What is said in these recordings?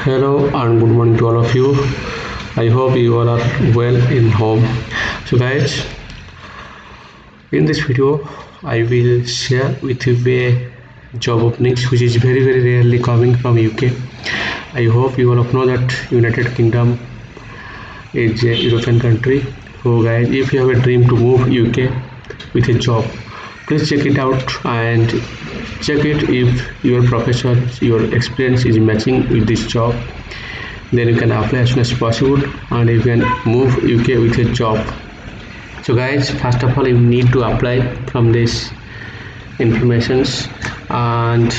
Hello and good morning to all of you. I hope you all are well in home. So guys, in this video I will share with you a job openings which is very rarely coming from UK. I hope you all know that United Kingdom is a European country. So guys, if you have a dream to move UK with a job, please check it out and check it if your profession, your experience is matching with this job. Then you can apply as soon as possible and you can move UK with a job. So guys, first of all you need to apply from this informations, and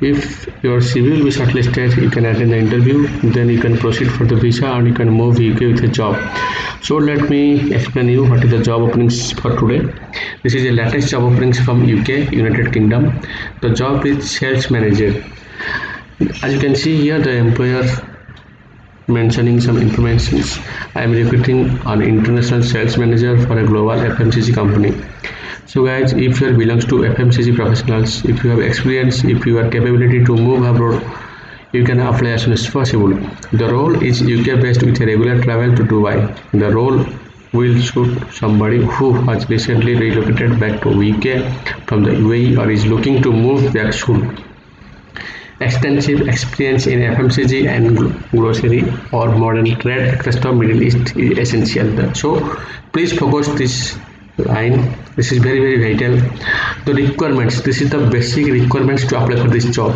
if your CV will be shortlisted you can attend the interview, then you can proceed for the visa and you can move UK with a job. So let me explain you what is the job openings for today. This is the latest job openings from UK, United Kingdom. The job is sales manager. As you can see here, the employer mentioning some informations. I am recruiting an international sales manager for a global FMCG company. So guys, if you belongs to FMCG professionals, if you have experience, if you have capability to move abroad, you can apply as soon as possible. The role is UK based with a regular travel to Dubai. The role will suit somebody who has recently relocated back to UK from the UAE or is looking to move back soon. Extensive experience in FMCG and grocery or modern trade across the Middle East is essential. So please focus this line. This is very vital. The requirements, this is the basic requirements to apply for this job.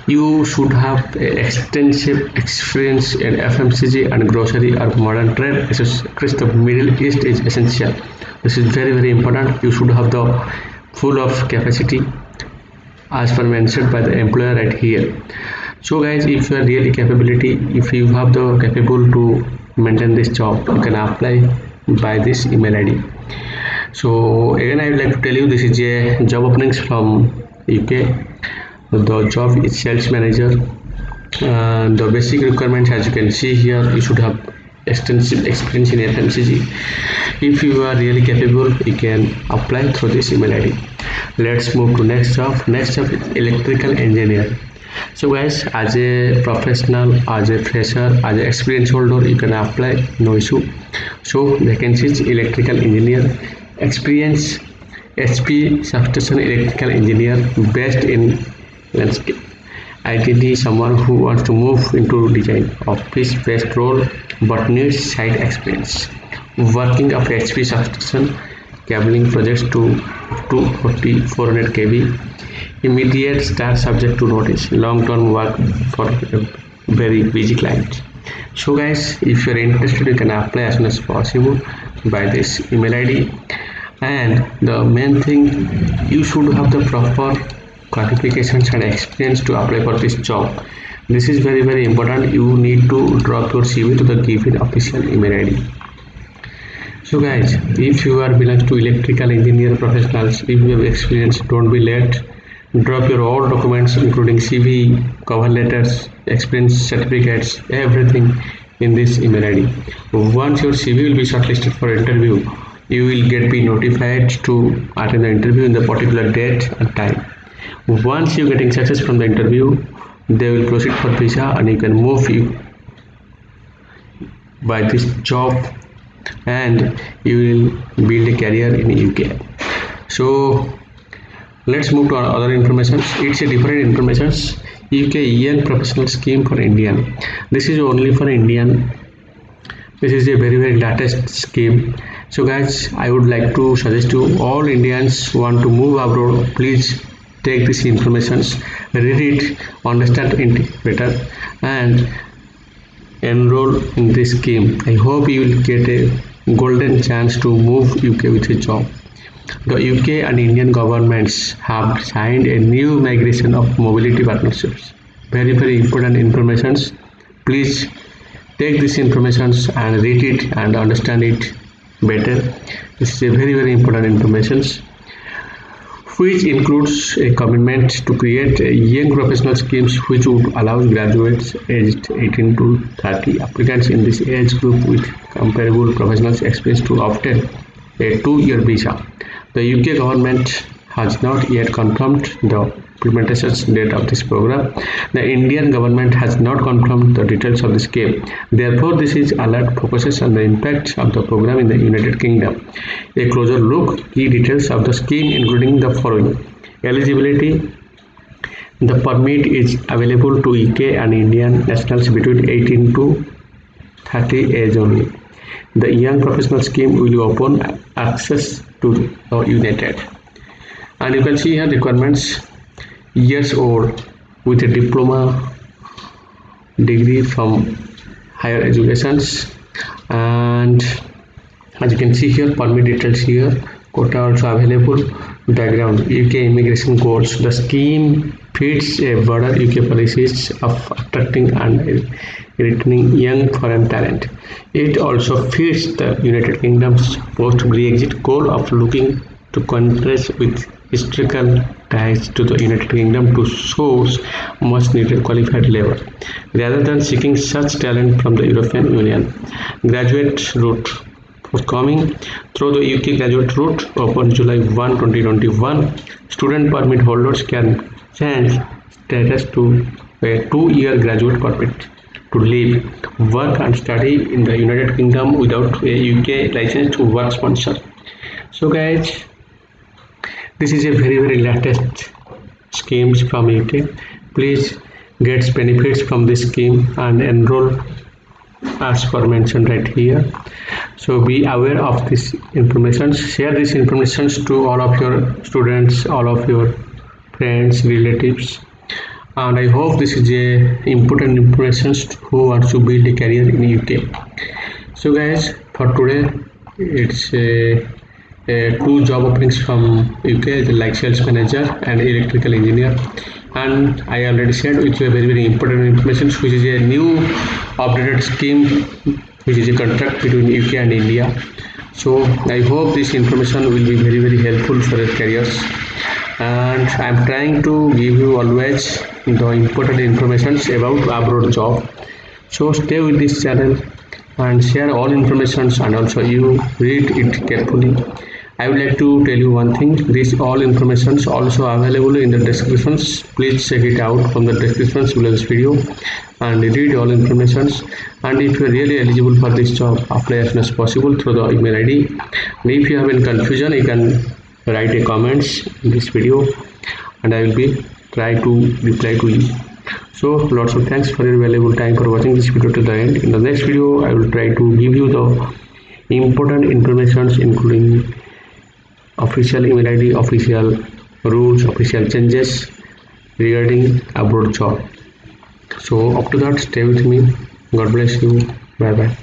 You should have extensive experience in FMCG and grocery or modern trade across the Middle East is essential. This is very important. You should have the full of capacity as per mentioned by the employer right here. So guys, if you are really capability, if you have the capable to maintain this job, you can apply by this email ID. So again, I would like to tell you, this is a job openings from UK. The job is sales manager. The basic requirements, as you can see here, you should have extensive experience in FMCG. If you are really capable, you can apply through this email ID. Let's move to next job. Next job is electrical engineer. So guys, as a professional, as a fresher, as an experience holder, you can apply, no issue. So vacancies: electrical engineer, experience HP substation electrical engineer based in landscape. Ideally someone who wants to move into design office based role but needs site experience. Working of HP substation cabling projects to 400 kV. Immediate start subject to notice. Long-term work for a very busy client. So guys, if you are interested, you can apply as soon as possible by this email ID. And the main thing, you should have the proper qualifications and experience to apply for this job. This is very important. You need to drop your CV to the given official email ID. So guys, if you are belongs to electrical engineer professionals, if you have experience, don't be late. Drop your all documents including CV, cover letters, experience certificates, everything in this email ID. Once your CV will be shortlisted for interview, you will be notified to attend the interview in the particular date and time. Once you getting success from the interview, they will proceed for visa and you can move you by this job and you will build a career in UK. So let's move to other information. It's a different information. UK Young Professional Scheme for Indian. This is only for Indian. This is a very latest scheme. So guys, I would like to suggest to all Indians want to move abroad, please take this information, read it, understand it better and enroll in this scheme. I hope you will get a golden chance to move UK with a job. The UK and Indian governments have signed a new migration of mobility partnerships. Very important information. Please take this information and read it and understand it better. This is a very important information, which includes a commitment to create a young professional schemes which would allow graduates aged 18 to 30 applicants in this age group with comparable professional experience to obtain a 2-year visa. The UK government has not yet confirmed the implementation date of this program. The Indian government has not confirmed the details of the scheme. Therefore, this is alert focuses on the impact of the program in the United Kingdom. A closer look, key details of the scheme including the following. Eligibility. The permit is available to UK and Indian nationals between 18 to 30 age only. The young professional scheme will open access to the United. And you can see here requirements: years old with a diploma degree from higher educations, and as you can see here, permit details here, quota also available. Background: UK immigration goals. The scheme fits a broader UK policies of attracting and retaining young foreign talent. It also fits the United Kingdom's post-Brexit goal of looking to countries with historical ties to the United Kingdom to source much needed qualified labor, rather than seeking such talent from the European Union. Graduate route. Forthcoming through the UK graduate route open July 1, 2021. Student permit holders can change status to a 2-year graduate permit to live, work and study in the United Kingdom without a UK license to work sponsor. So guys, this is a very latest schemes from UK. Please get benefits from this scheme and enroll as per mentioned right here. So be aware of this information. Share this information to all of your students, all of your friends, relatives, and I hope this is a important information who wants to build a career in UK. So guys, for today it's two job openings from UK, like sales manager and electrical engineer, and I already shared with you a very important information, which is a new updated scheme, which is a contract between UK and India. So I hope this information will be very helpful for your careers, and I am trying to give you always the important information about abroad job. So stay with this channel and share all informations, and also you read it carefully. I would like to tell you one thing: this all information is also available in the descriptions. Please check it out from the descriptions below this video and read all informations. And if you are really eligible for this job, apply as soon as possible through the email ID. And if you have any confusion, you can write a comments in this video, and I will be try to reply to you. So lots of thanks for your valuable time for watching this video to the end. In the next video, I will try to give you the important informations, including official email ID, official rules, official changes regarding abroad job. So up to that, stay with me. God bless you. Bye bye.